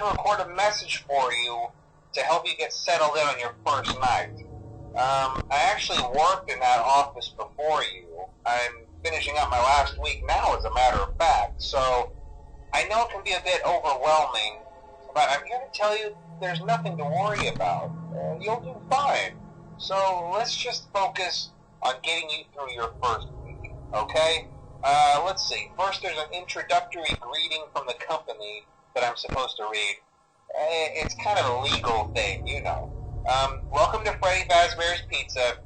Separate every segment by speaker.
Speaker 1: to record a message for you to help you get settled in on your first night. I actually worked in that office before you. I'm finishing up my last week now, as a matter of fact, so I know it can be a bit overwhelming, but I'm here to tell you there's nothing to worry about. You'll do fine. So let's just focus on getting you through your first week, okay? Let's see. First, there's an introductory greeting from the company that I'm supposed to read. It's kind of a legal thing, you know. Welcome to Freddy Fazbear's Pizza,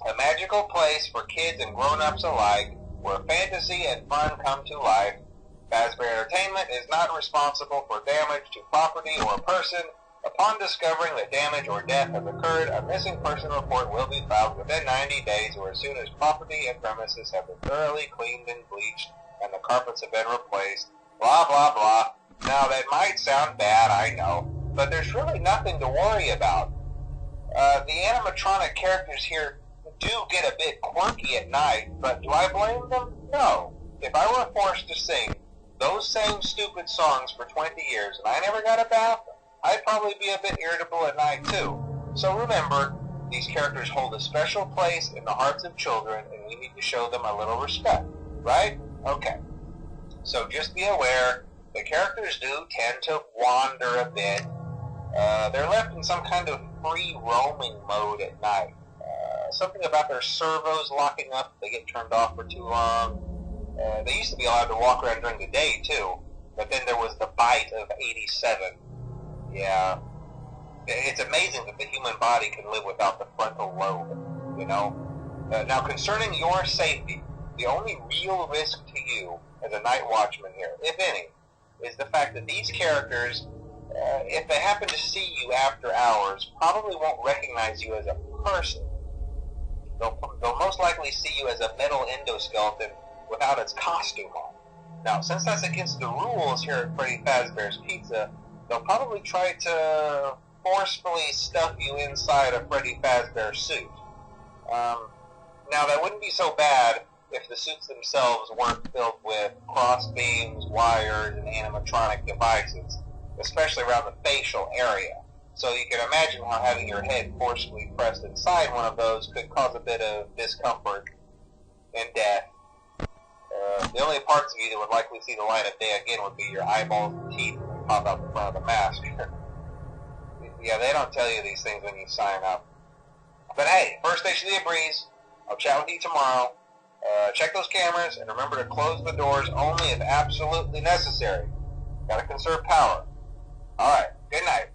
Speaker 1: a magical place for kids and grown-ups alike, where fantasy and fun come to life. Fazbear Entertainment is not responsible for damage to property or person. Upon discovering that damage or death has occurred, a missing person report will be filed within 90 days or as soon as property and premises have been thoroughly cleaned and bleached and the carpets have been replaced. Blah, blah, blah. Now, that might sound bad, I know, but there's really nothing to worry about. The animatronic characters here do get a bit quirky at night, but do I blame them? No. If I were forced to sing those same stupid songs for 20 years and I never got a bath, I'd probably be a bit irritable at night too. So remember, these characters hold a special place in the hearts of children and we need to show them a little respect, right? Okay. So just be aware, the characters do tend to wander a bit. They're left in some kind of free roaming mode at night. Something about their servos locking up, they get turned off for too long. They used to be allowed to walk around during the day too, but then there was the bite of 87. Yeah. It's amazing that the human body can live without the frontal lobe, you know? Now, concerning your safety, the only real risk to you as a night watchman here, if any, is the fact that these characters, if they happen to see you after hours, probably won't recognize you as a person. They'll most likely see you as a metal endoskeleton without its costume on. Now, since that's against the rules here at Freddy Fazbear's Pizza, they'll probably try to forcefully stuff you inside a Freddy Fazbear suit. Now, that wouldn't be so bad if the suits themselves weren't filled with cross beams, wires, and animatronic devices, especially around the facial area. So you can imagine how having your head forcefully pressed inside one of those could cause a bit of discomfort and death. The only parts of you that would likely see the light of day again would be your eyeballs and teeth when you pop out the front of the mask. Yeah, they don't tell you these things when you sign up. But hey, first station of the breeze. I'll chat with you tomorrow. Check those cameras, and remember to close the doors only if absolutely necessary. Gotta conserve power. Alright, good night.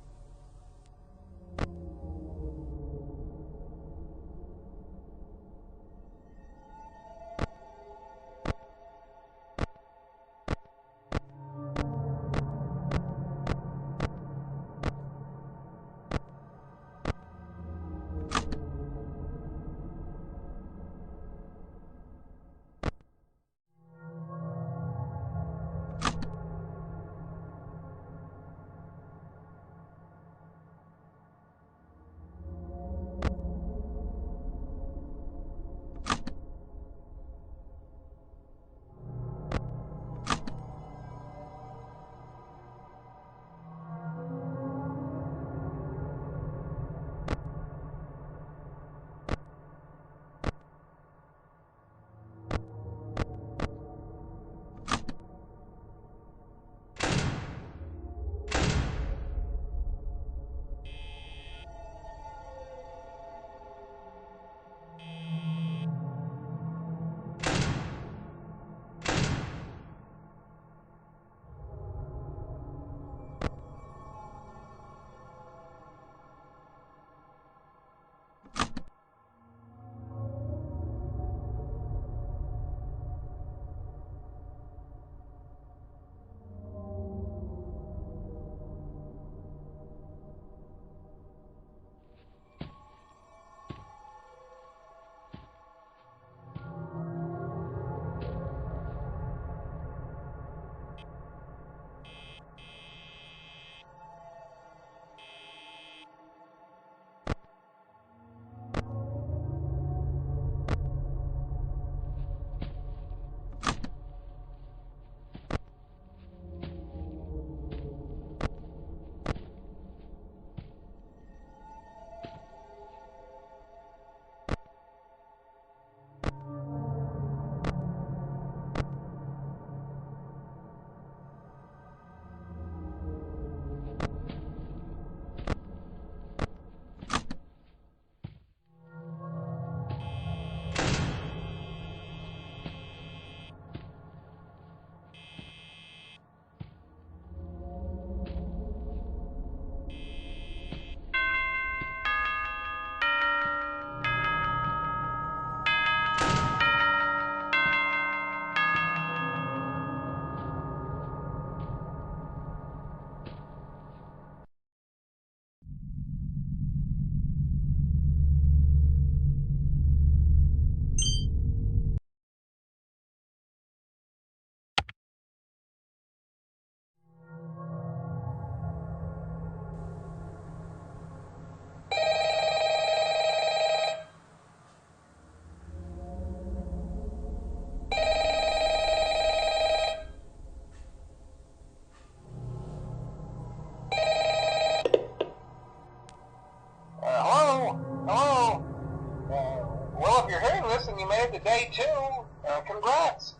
Speaker 1: nuts.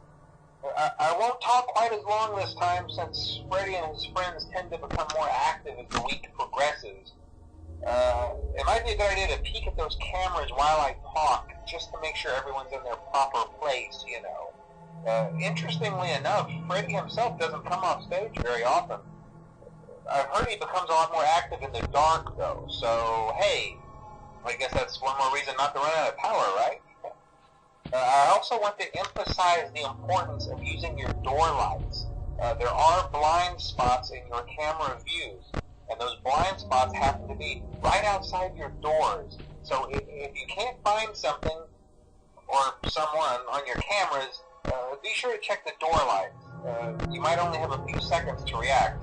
Speaker 1: I won't talk quite as long this time since Freddy and his friends tend to become more active as the week progresses. It might be a good idea to peek at those cameras while I talk, just to make sure everyone's in their proper place, you know. Interestingly enough, Freddy himself doesn't come off stage very often. I've heard he becomes a lot more active in the dark, though, so hey, I guess that's one more reason not to run out of power, right? I also want to emphasize the importance of using your door lights. There are blind spots in your camera views, and those blind spots happen to be right outside your doors. So if you can't find something or someone on your cameras, be sure to check the door lights. You might only have a few seconds to react.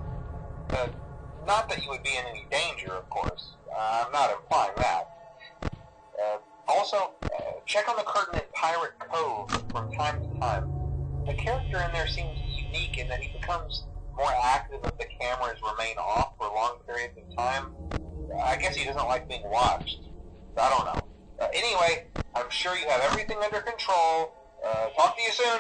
Speaker 1: Not that you would be in any danger, of course. I'm not implying that. Also, check on the curtain in Pirate Cove from time to time. The character in there seems unique in that he becomes more active if the cameras remain off for long periods of time. I guess he doesn't like being watched. I don't know. Anyway, I'm sure you have everything under control. Talk to you soon.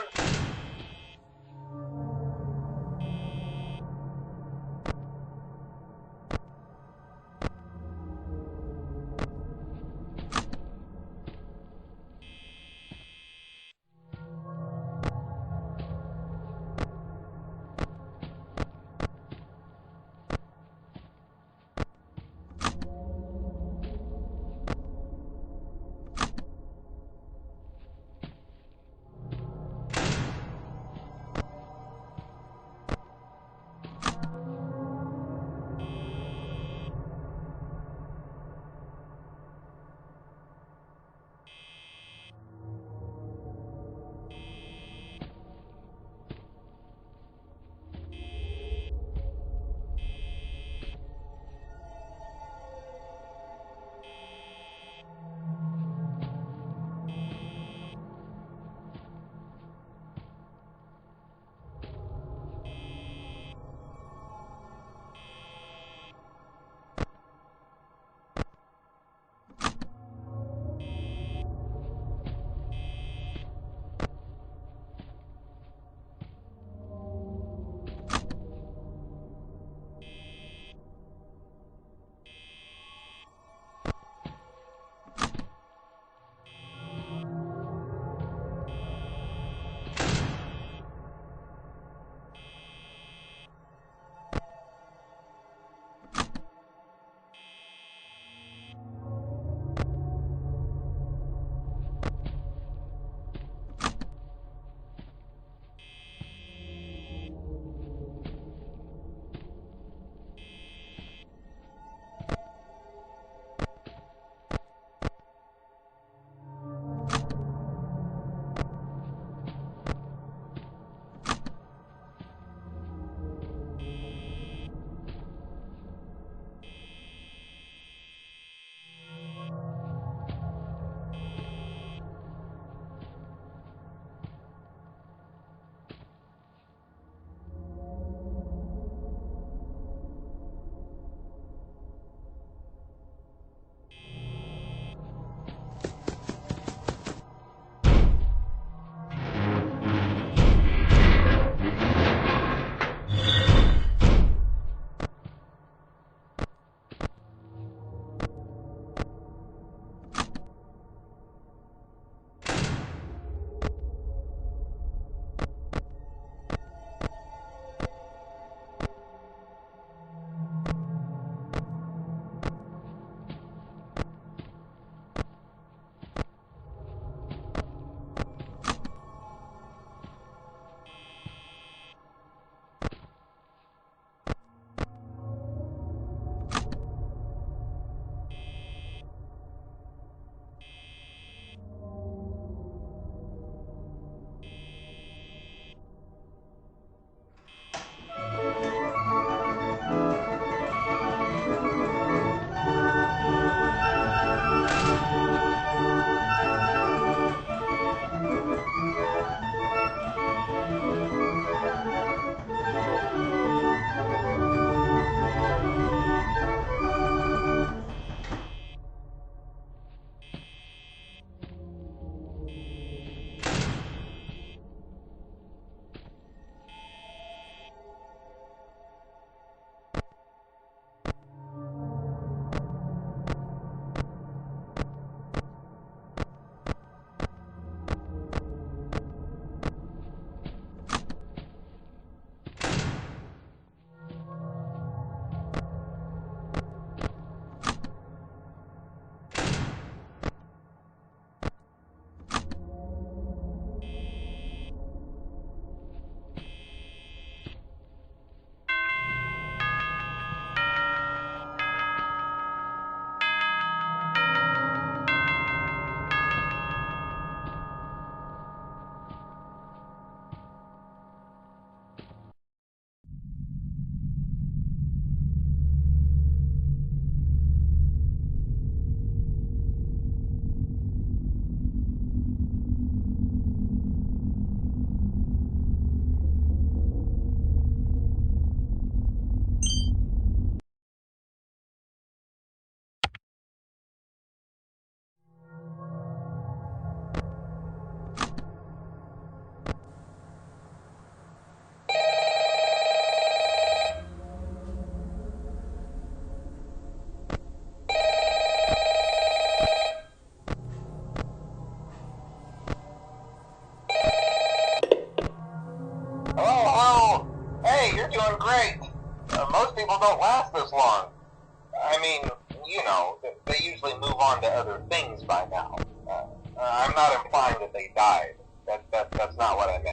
Speaker 1: great. Most people don't last this long. I mean, you know, they usually move on to other things by now. I'm not implying that they died. That's not what I meant.